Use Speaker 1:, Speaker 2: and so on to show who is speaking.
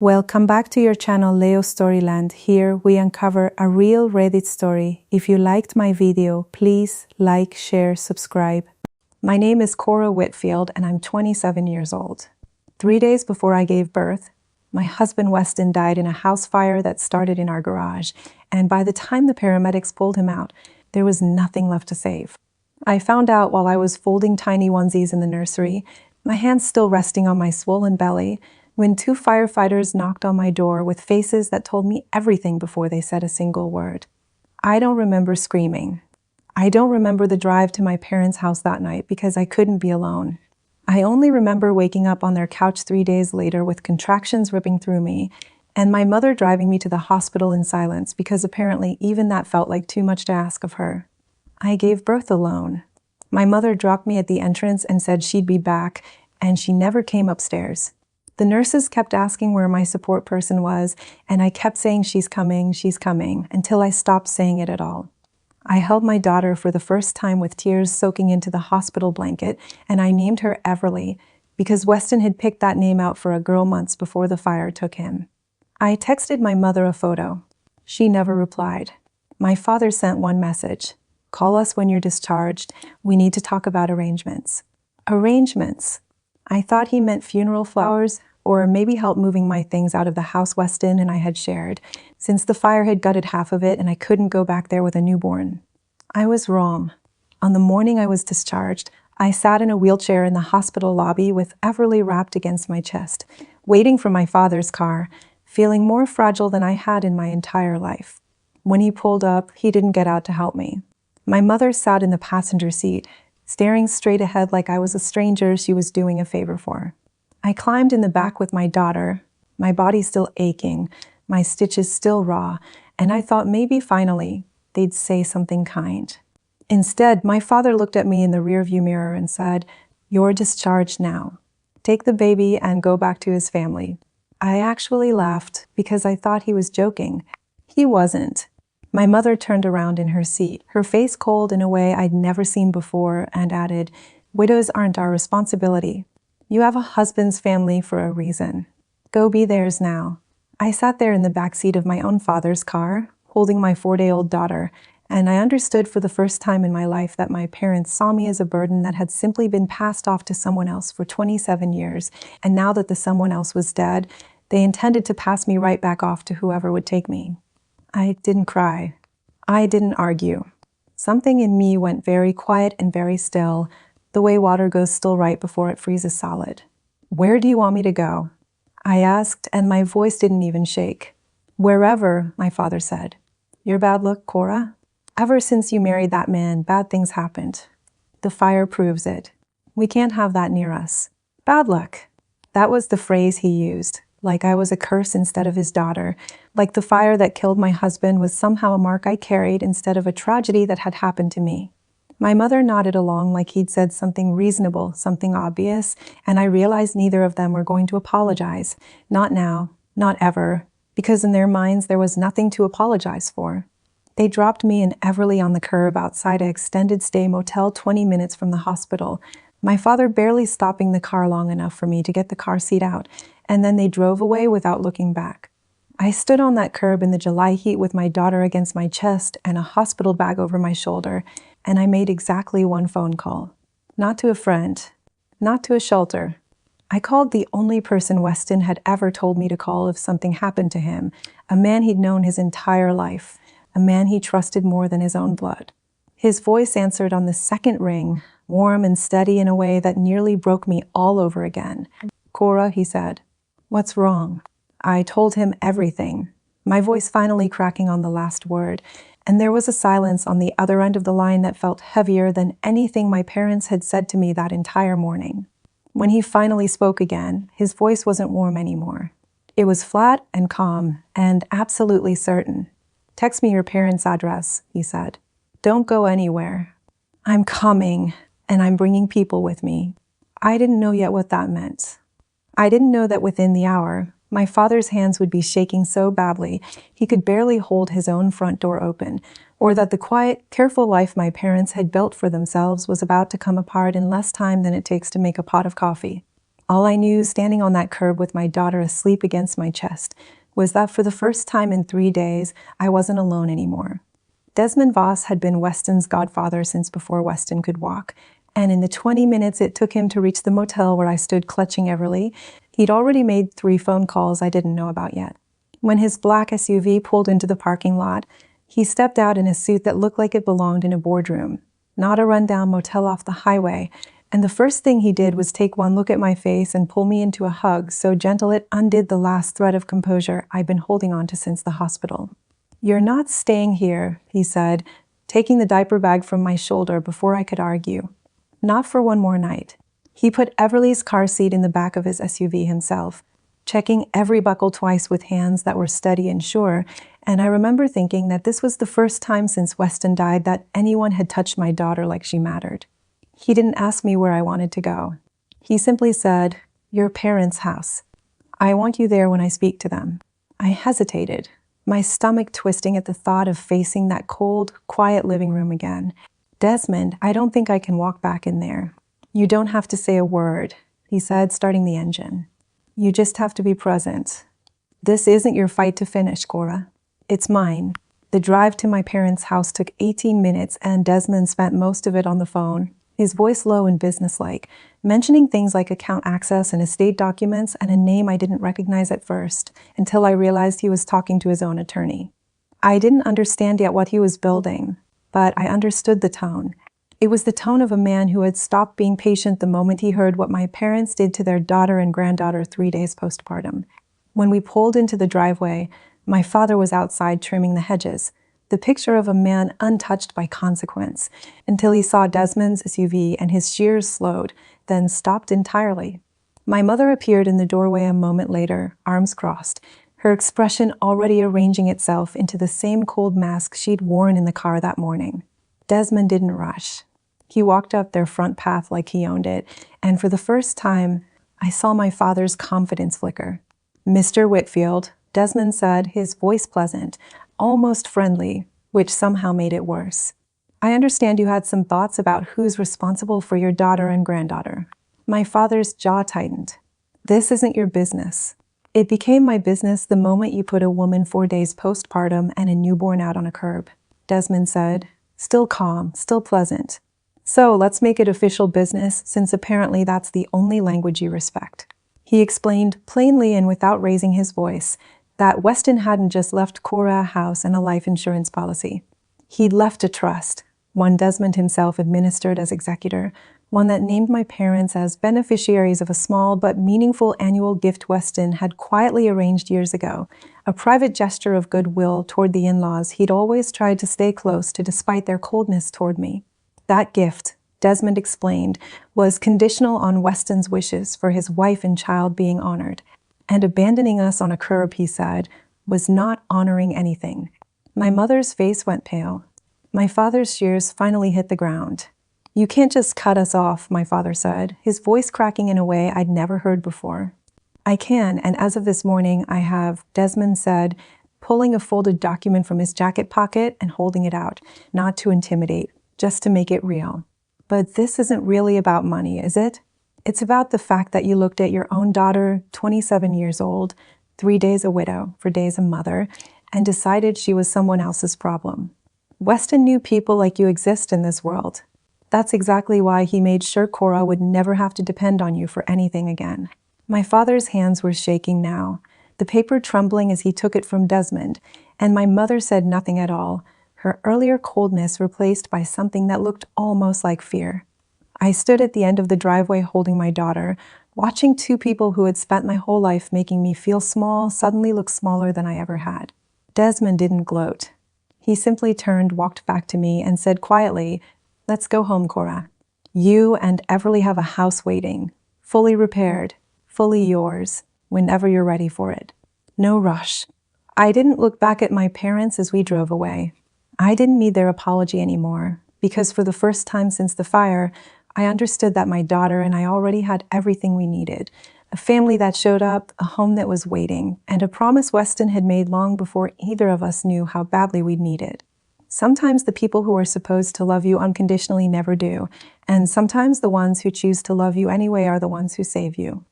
Speaker 1: Welcome back to your channel LeOo Storyland. Here we uncover a real Reddit story. If you liked my video, please like, share, subscribe. My name is Cora Whitfield and I'm 27 years old. 3 days before I gave birth, my husband Weston died in a house fire that started in our garage, and by the time the paramedics pulled him out, there was nothing left to save. I found out while I was folding tiny onesies in the nursery, my hands still resting on my swollen belly, when 2 firefighters knocked on my door with faces that told me everything before they said a single word. I don't remember screaming. I don't remember the drive to my parents' house that night because I couldn't be alone. I only remember waking up on their couch 3 days later with contractions ripping through me, and my mother driving me to the hospital in silence because apparently even that felt like too much to ask of her. I gave birth alone. My mother dropped me at the entrance and said she'd be back, and she never came upstairs. The nurses kept asking where my support person was, and I kept saying she's coming, until I stopped saying it at all. I held my daughter for the first time with tears soaking into the hospital blanket, and I named her Everly, because Weston had picked that name out for a girl months before the fire took him. I texted my mother a photo. She never replied. My father sent one message. "Call us when you're discharged. We need to talk about arrangements." Arrangements? I thought he meant funeral flowers, or maybe help moving my things out of the house Weston and I had shared, since the fire had gutted half of it and I couldn't go back there with a newborn. I was wrong. On the morning I was discharged, I sat in a wheelchair in the hospital lobby with Everly wrapped against my chest, waiting for my father's car, feeling more fragile than I had in my entire life. When he pulled up, he didn't get out to help me. My mother sat in the passenger seat, staring straight ahead like I was a stranger she was doing a favor for. I climbed in the back with my daughter, my body still aching, my stitches still raw, and I thought maybe finally they'd say something kind. Instead, my father looked at me in the rearview mirror and said, "You're discharged now. Take the baby and go back to his family." I actually laughed because I thought he was joking. He wasn't. My mother turned around in her seat, her face cold in a way I'd never seen before, and added, "Widows aren't our responsibility. You have a husband's family for a reason. Go be theirs now." I sat there in the backseat of my own father's car, holding my 4-day-old daughter, and I understood for the first time in my life that my parents saw me as a burden that had simply been passed off to someone else for 27 years, and now that the someone else was dead, they intended to pass me right back off to whoever would take me. I didn't cry. I didn't argue. Something in me went very quiet and very still, the way water goes still right before it freezes solid. "Where do you want me to go?" I asked, and my voice didn't even shake. "Wherever," my father said. "Your bad luck, Cora? Ever since you married that man, bad things happened. The fire proves it. We can't have that near us. Bad luck." That was the phrase he used, like I was a curse instead of his daughter, like the fire that killed my husband was somehow a mark I carried instead of a tragedy that had happened to me. My mother nodded along like he'd said something reasonable, something obvious, and I realized neither of them were going to apologize. Not now, not ever, because in their minds there was nothing to apologize for. They dropped me and Everly on the curb outside an extended stay motel 20 minutes from the hospital, my father barely stopping the car long enough for me to get the car seat out, and then they drove away without looking back. I stood on that curb in the July heat with my daughter against my chest and a hospital bag over my shoulder, and I made exactly one phone call. Not to a friend, not to a shelter. I called the only person Weston had ever told me to call if something happened to him, a man he'd known his entire life, a man he trusted more than his own blood. His voice answered on the second ring, warm and steady in a way that nearly broke me all over again. "Cora," he said. "What's wrong?" I told him everything, my voice finally cracking on the last word, and there was a silence on the other end of the line that felt heavier than anything my parents had said to me that entire morning. When he finally spoke again, his voice wasn't warm anymore. It was flat and calm and absolutely certain. "Text me your parents' address," he said. "Don't go anywhere. I'm coming, and I'm bringing people with me." I didn't know yet what that meant. I didn't know that within the hour, my father's hands would be shaking so badly he could barely hold his own front door open, or that the quiet, careful life my parents had built for themselves was about to come apart in less time than it takes to make a pot of coffee. All I knew, standing on that curb with my daughter asleep against my chest, was that for the first time in 3 days, I wasn't alone anymore. Desmond Voss had been Weston's godfather since before Weston could walk, and in the 20 minutes it took him to reach the motel where I stood clutching Everly, he'd already made 3 phone calls I didn't know about yet. When his black SUV pulled into the parking lot, he stepped out in a suit that looked like it belonged in a boardroom, not a rundown motel off the highway, and the first thing he did was take one look at my face and pull me into a hug so gentle it undid the last thread of composure I'd been holding on to since the hospital. "You're not staying here," he said, taking the diaper bag from my shoulder before I could argue. "Not for one more night." He put Everly's car seat in the back of his SUV himself, checking every buckle twice with hands that were steady and sure, and I remember thinking that this was the first time since Weston died that anyone had touched my daughter like she mattered. He didn't ask me where I wanted to go. He simply said, "Your parents' house. I want you there when I speak to them." I hesitated, my stomach twisting at the thought of facing that cold, quiet living room again. "Desmond, I don't think I can walk back in there." "You don't have to say a word," he said, starting the engine. "You just have to be present. This isn't your fight to finish, Cora. It's mine." The drive to my parents' house took 18 minutes, and Desmond spent most of it on the phone, his voice low and businesslike, mentioning things like account access and estate documents and a name I didn't recognize at first, until I realized he was talking to his own attorney. I didn't understand yet what he was building, but I understood the tone. It was the tone of a man who had stopped being patient the moment he heard what my parents did to their daughter and granddaughter 3 days postpartum. When we pulled into the driveway, my father was outside trimming the hedges, the picture of a man untouched by consequence, until he saw Desmond's SUV and his shears slowed, then stopped entirely. My mother appeared in the doorway a moment later, arms crossed, her expression already arranging itself into the same cold mask she'd worn in the car that morning. Desmond didn't rush. He walked up their front path like he owned it, and for the first time, I saw my father's confidence flicker. "Mr. Whitfield," Desmond said, his voice pleasant, almost friendly, which somehow made it worse. "I understand you had some thoughts about who's responsible for your daughter and granddaughter." My father's jaw tightened. "This isn't your business." "It became my business the moment you put a woman 4 days postpartum and a newborn out on a curb," Desmond said, still calm, still pleasant. "So let's make it official business, since apparently that's the only language you respect." He explained plainly and without raising his voice that Weston hadn't just left Cora a house and a life insurance policy. He'd left a trust, one Desmond himself administered as executor, one that named my parents as beneficiaries of a small but meaningful annual gift Weston had quietly arranged years ago, a private gesture of goodwill toward the in-laws he'd always tried to stay close to despite their coldness toward me. That gift, Desmond explained, was conditional on Weston's wishes for his wife and child being honored, and abandoning us on a curb, he said, was not honoring anything. My mother's face went pale. My father's shears finally hit the ground. "You can't just cut us off," my father said, his voice cracking in a way I'd never heard before. "I can, and as of this morning I have," Desmond said, pulling a folded document from his jacket pocket and holding it out, not to intimidate, just to make it real. "But this isn't really about money, is it? It's about the fact that you looked at your own daughter, 27 years old, 3 days a widow, for days a mother, and decided she was someone else's problem. Weston knew people like you exist in this world. That's exactly why he made sure Cora would never have to depend on you for anything again." My father's hands were shaking now, the paper trembling as he took it from Desmond, and my mother said nothing at all, her earlier coldness replaced by something that looked almost like fear. I stood at the end of the driveway holding my daughter, watching 2 people who had spent my whole life making me feel small suddenly look smaller than I ever had. Desmond didn't gloat. He simply turned, walked back to me, and said quietly, "Let's go home, Cora. You and Everly have a house waiting, fully repaired, fully yours, whenever you're ready for it. No rush." I didn't look back at my parents as we drove away. I didn't need their apology anymore, because for the first time since the fire, I understood that my daughter and I already had everything we needed. A family that showed up, a home that was waiting, and a promise Weston had made long before either of us knew how badly we'd need it. Sometimes the people who are supposed to love you unconditionally never do, and sometimes the ones who choose to love you anyway are the ones who save you.